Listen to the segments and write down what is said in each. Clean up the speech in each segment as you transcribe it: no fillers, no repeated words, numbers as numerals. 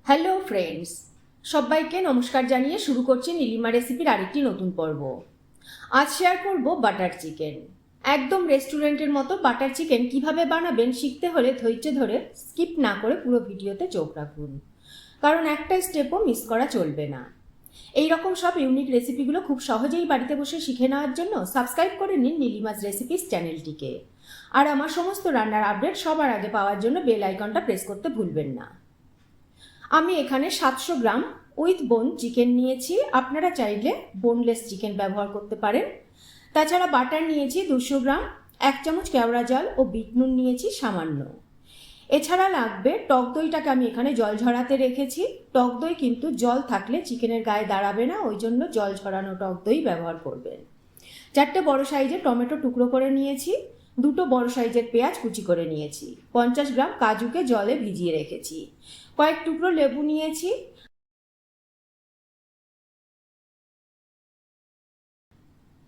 Hello friends, সবাইকে নমস্কার জানিয়ে শুরু করছি নীলিমা রেসিপির আরেকটি নতুন পর্ব। আজ শেয়ার করব বাটার চিকেন। একদম রেস্টুরেন্টের মতো বাটার চিকেন কিভাবে বানাবেন শিখতে হলে ধৈর্য ধরে স্কিপ না করে পুরো ভিডিওতে চোখ রাখুন, কারণ একটা স্টেপও মিস করা চলবে না। এই রকম সব ইউনিক রেসিপিগুলো খুব সহজেই বাড়িতে বসে শিখে নেওয়ার জন্য সাবস্ক্রাইব করে নিন নীলিমাস রেসিপিস চ্যানেলটিকে। আর আমার সমস্ত রান্নার আপডেট সবার আগে পাওয়ার জন্য বেল আইকনটা প্রেস করতে ভুলবেন না। আমি এখানে 700 গ্রাম উইথ বোন চিকেন নিয়েছি, আপনারা চাইলে বোনলেস চিকেন ব্যবহার করতে পারেন। তাছাড়া বাটার নিয়েছি 200 গ্রাম, 1 চামচ কেওড়া জল ও বিট নুন নিয়েছি সামান্য। এছাড়া লাগবে টক দইটাকে আমি এখানে জল ঝরাতে রেখেছি। টক দই কিন্তু জল থাকলে চিকেনের গায়ে দাঁড়াবে না, ওই জন্য জল ঝরানো টক দই ব্যবহার করবেন। 4টে বড় সাইজের টমেটো টুকরো করে নিয়েছি, 2টো বড় সাইজের পেঁয়াজ কুচি করে নিয়েছি, 50 গ্রাম কাজুকে জলে ভিজিয়ে রেখেছি, কয়েক টুকরো লেবু নিয়েছি,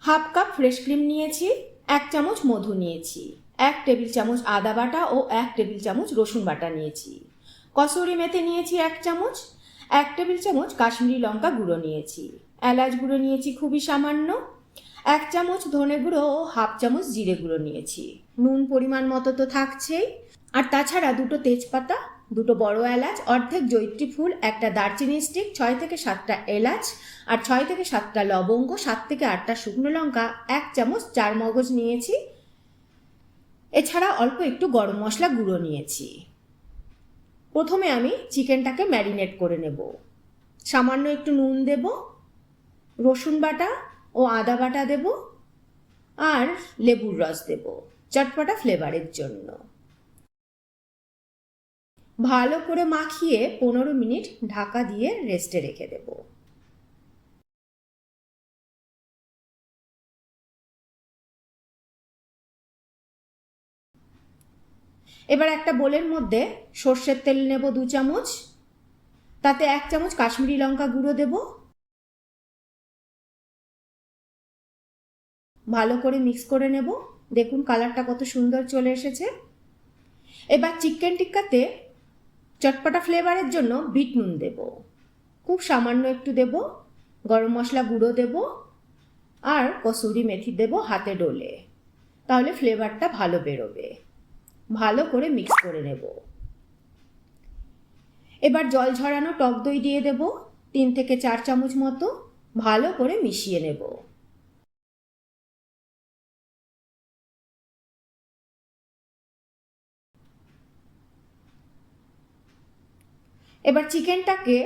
হাফ কাপ ফ্রেশ ক্রিম নিয়েছি, 1 চামচ মধু নিয়েছি, 1 টেবিল চামচ আদা বাটা ও 1 টেবিল চামচ রসুন বাটা নিয়েছি, কসুরি মেথি নিয়েছি 1 চামচ, 1 টেবিল চামচ কাশ্মীরি লঙ্কা গুঁড়ো নিয়েছি, এলাচ গুঁড়ো নিয়েছি খুবই সামান্য, 1 চামচ ধনে গুঁড়ো ও হাফ চামচ জিরে গুঁড়ো নিয়েছি। নুন পরিমাণ মতো তো থাকছেই। আর তাছাড়া 2টো তেজপাতা, 2টো বড় এলাচ, অর্ধেক জয়িত্রী ফুল, একটা দারচিনি স্টিক, 6 থেকে 7টা এলাচ আর 6 থেকে 7টা লবঙ্গ, 7 থেকে 8টা শুকনো লঙ্কা, 1 চামচ চার মগজ নিয়েছি। এছাড়া অল্প একটু গরম মশলা গুঁড়ো নিয়েছি। প্রথমে আমি চিকেনটাকে ম্যারিনেট করে নেব। সামান্য একটু নুন দেব, রসুন বাটা ও আদা বাটা দেব আর লেবুর রস দেব চটপটা ফ্লেভারের জন্য। ভালো করে মাখিয়ে 15 মিনিট ঢাকা দিয়ে রেস্টে রেখে দেব। এবার একটা বোলের মধ্যে সর্ষের তেল নেব 2 চামচ, তাতে 1 চামচ কাশ্মীরি লঙ্কা গুঁড়ো দেব। ভালো করে মিক্স করে নেব। দেখুন কালারটা কত সুন্দর চলে এসেছে। এবার চিকেন টিক্কাতে চটপটা ফ্লেভারের জন্য বিট নুন দেব, খুব সামান্য একটু দেব, গরম মশলা গুঁড়ো দেব আর কসুরি মেথি দেব হাতে ডলে, তাহলে ফ্লেভারটা ভালো বেরোবে। ভালো করে মিক্স করে নেব। এবার জল ঝরানো টক দই দিয়ে দেব 3 থেকে 4 চামচ মতো, ভালো করে মিশিয়ে নেব। এবার চিকেনটাকে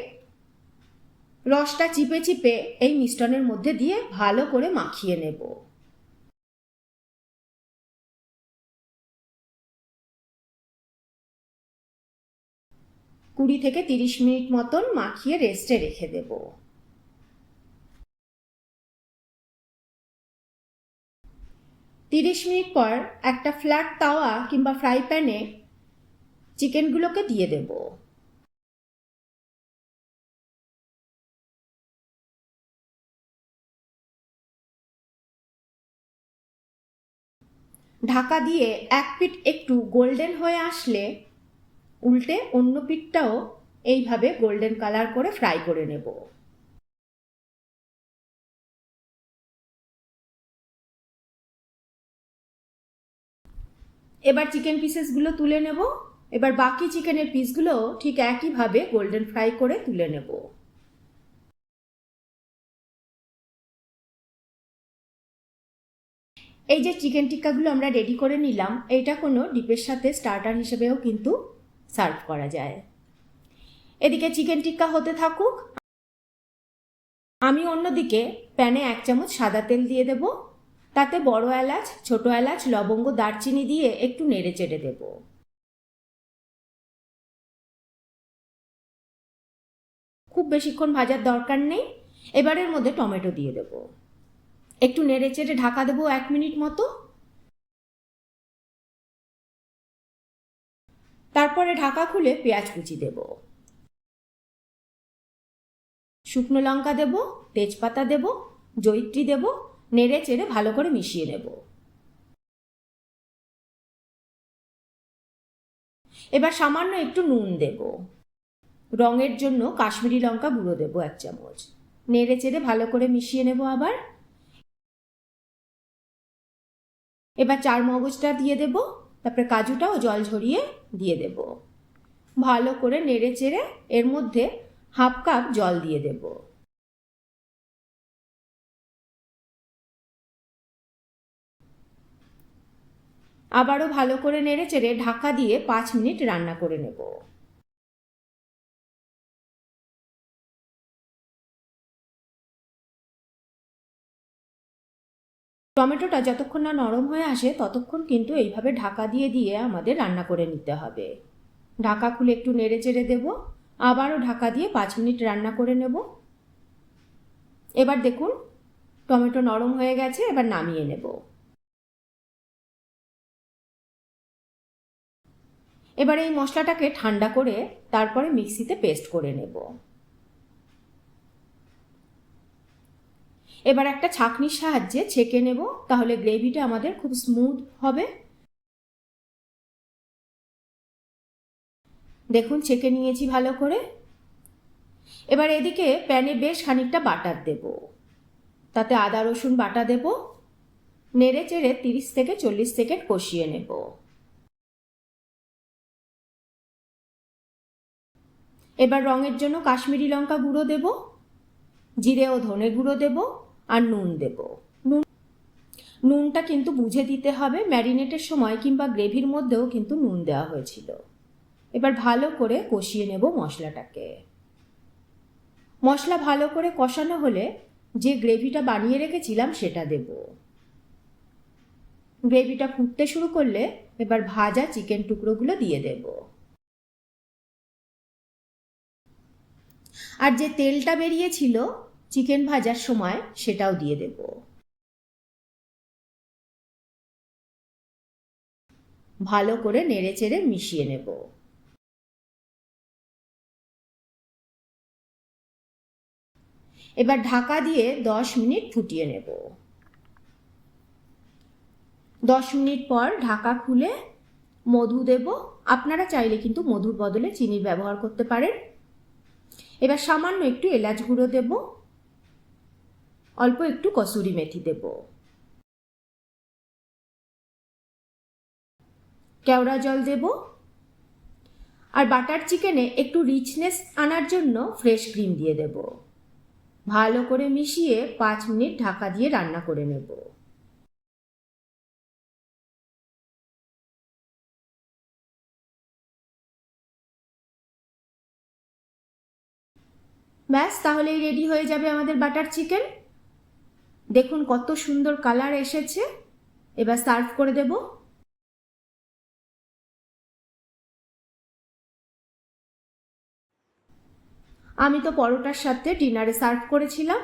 রসটা চিপে চিপে এই মিশ্রণের মধ্যে দিয়ে ভালো করে মাখিয়ে নেব। কুড়ি থেকে 30 মিনিট মতন মাখিয়ে রেস্টে রেখে দেব। 30 মিনিট পর একটা ফ্ল্যাট তাওয়া কিংবা ফ্রাই প্যানে চিকেনগুলোকে দিয়ে দেব। ঢাকা দিয়ে এক পিঠ একটু গোল্ডেন হয়ে আসলে উল্টে অন্য পিঠটাও এইভাবে গোল্ডেন কালার করে ফ্রাই করে নেব। এবার চিকেন পিসেসগুলো তুলে নেব। এবার বাকি চিকেনের পিসগুলো ঠিক একইভাবে গোল্ডেন ফ্রাই করে তুলে নেব। এই যে চিকেন টিক্কাগুলো আমরা রেডি করে নিলাম, এটা কোনো ডিপের সাথে স্টার্টার হিসেবেও কিন্তু সার্ভ করা যায়। এদিকে চিকেন টিক্কা হতে থাকুক, আমি অন্যদিকে প্যানে 1 চামচ সাদা তেল দিয়ে দেব, তাতে বড় এলাচ, ছোট এলাচ, লবঙ্গ, দারচিনি দিয়ে একটু নেড়ে চেড়ে দেব। খুব বেশিক্ষণ ভাজার দরকার নেই। এবারের মধ্যে টমেটো দিয়ে দেব, একটু নেড়ে চেড়ে ঢাকা দেবো 1 মিনিট মতো। তারপরে ঢাকা খুলে পেঁয়াজ কুচি দেব, শুকনো লঙ্কা দেব, তেজপাতা দেব, জয়িত্রী দেব, নেড়ে চেড়ে ভালো করে মিশিয়ে নেব। এবার সামান্য একটু নুন দেব। রঙের জন্য কাশ্মীরি লঙ্কা গুঁড়ো দেবো 1 চামচ। নেড়ে চেড়ে ভালো করে মিশিয়ে নেব আবার। এবার চার মগজটা দিয়ে দেব, তারপরে কাজুটাও জল ঝরিয়ে দিয়ে দেব। ভালো করে নেড়ে চেড়ে এর মধ্যে 1/2 কাপ জল দিয়ে দেব। আবারও ভালো করে নেড়ে চেড়ে ঢাকা দিয়ে 5 মিনিট রান্না করে নেব। টমেটোটা যতক্ষণ না নরম হয়ে আসে ততক্ষণ কিন্তু এইভাবে ঢাকা দিয়ে দিয়ে আমাদের রান্না করে নিতে হবে। ঢাকা খুলে একটু নেড়ে চেড়ে দেব, আবারও ঢাকা দিয়ে 5 মিনিট রান্না করে নেব। এবার দেখুন টমেটো নরম হয়ে গেছে, এবার নামিয়ে নেব। এবার এই মশলাটাকে ঠান্ডা করে তারপরে মিক্সিতে পেস্ট করে নেব। এবার একটা ছাঁকনির সাহায্যে ছেঁকে নেব, তাহলে গ্রেভিটা আমাদের খুব স্মুথ হবে। দেখুন ছেঁকে নিয়েছি ভালো করে। এবার এদিকে প্যানে বেশ খানিকটা বাটার দেব, তাতে আদা রসুন বাটা দেব। নেড়ে চেড়ে 30 থেকে 40 সেকেন্ড কষিয়ে নেব। এবার রঙের জন্য কাশ্মীরি লঙ্কা গুঁড়ো দেব, জিরে ও ধনে গুঁড়ো দেব, আর নুন দেব। নুনটা কিন্তু বুঝে দিতে হবে, ম্যারিনেটের সময় কিংবা গ্রেভির মধ্যেও কিন্তু নুন দেওয়া হয়েছিল। এবার ভালো করে কষিয়ে নেব মশলাটাকে। মশলা ভালো করে কষানো হলে যে গ্রেভিটা বানিয়ে রেখেছিলাম সেটা দেব। গ্রেভিটা ফুটতে শুরু করলে এবার ভাজা চিকেন টুকরোগুলো দিয়ে দেব। আর যে তেলটা বেরিয়েছিল চিকেন ভাজার সময় সেটাও দিয়ে দেব। ভালো করে নেড়ে চেড়ে মিশিয়ে নেব। এবার ঢাকা দিয়ে 10 মিনিট ফুটিয়ে নেব। 10 মিনিট পর ঢাকা খুলে মধু দেব। আপনারা চাইলে কিন্তু মধুর বদলে চিনির ব্যবহার করতে পারেন। এবার সামান্য একটু এলাচ গুঁড়ো দেব, অল্প একটু কসুরি মেথি দেব। কেওড়া জল দেব, আর বাটার চিকেনে একটু রিচনেস আনার জন্য ফ্রেশ ক্রিম দিয়ে দেব। ভালো করে মিশিয়ে 5 মিনিট ঢাকা দিয়ে রান্না করে নেব। ব্যাস, তাহলেই রেডি হয়ে যাবে আমাদের বাটার চিকেন। দেখুন কত সুন্দর কালার এসেছে। এবার সার্ভ করে দেব। আমি তো পরোটার সাথে ডিনারে সার্ভ করেছিলাম,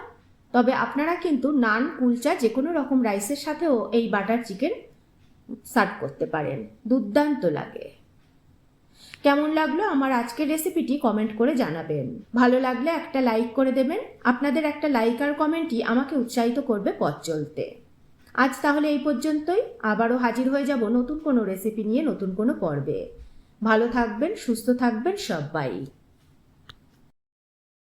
তবে আপনারা কিন্তু নান, কুলচা যে কোনো রকম রাইসের সাথেও এই বাটার চিকেন সার্ভ করতে পারেন। দুর্দান্ত লাগে। কেমন লাগলো আমার আজকের রেসিপিটি কমেন্ট করে জানাবেন। ভালো লাগলে একটা লাইক করে দেবেন। আপনাদের একটা লাইক আর কমেন্টই আমাকে উৎসাহিত করবে পথ চলতে। আজ তাহলে এই পর্যন্তই। আবারও হাজির হয়ে যাব নতুন কোনো রেসিপি নিয়ে, নতুন কোনো পর্বে। ভালো থাকবেন, সুস্থ থাকবেন সবাই।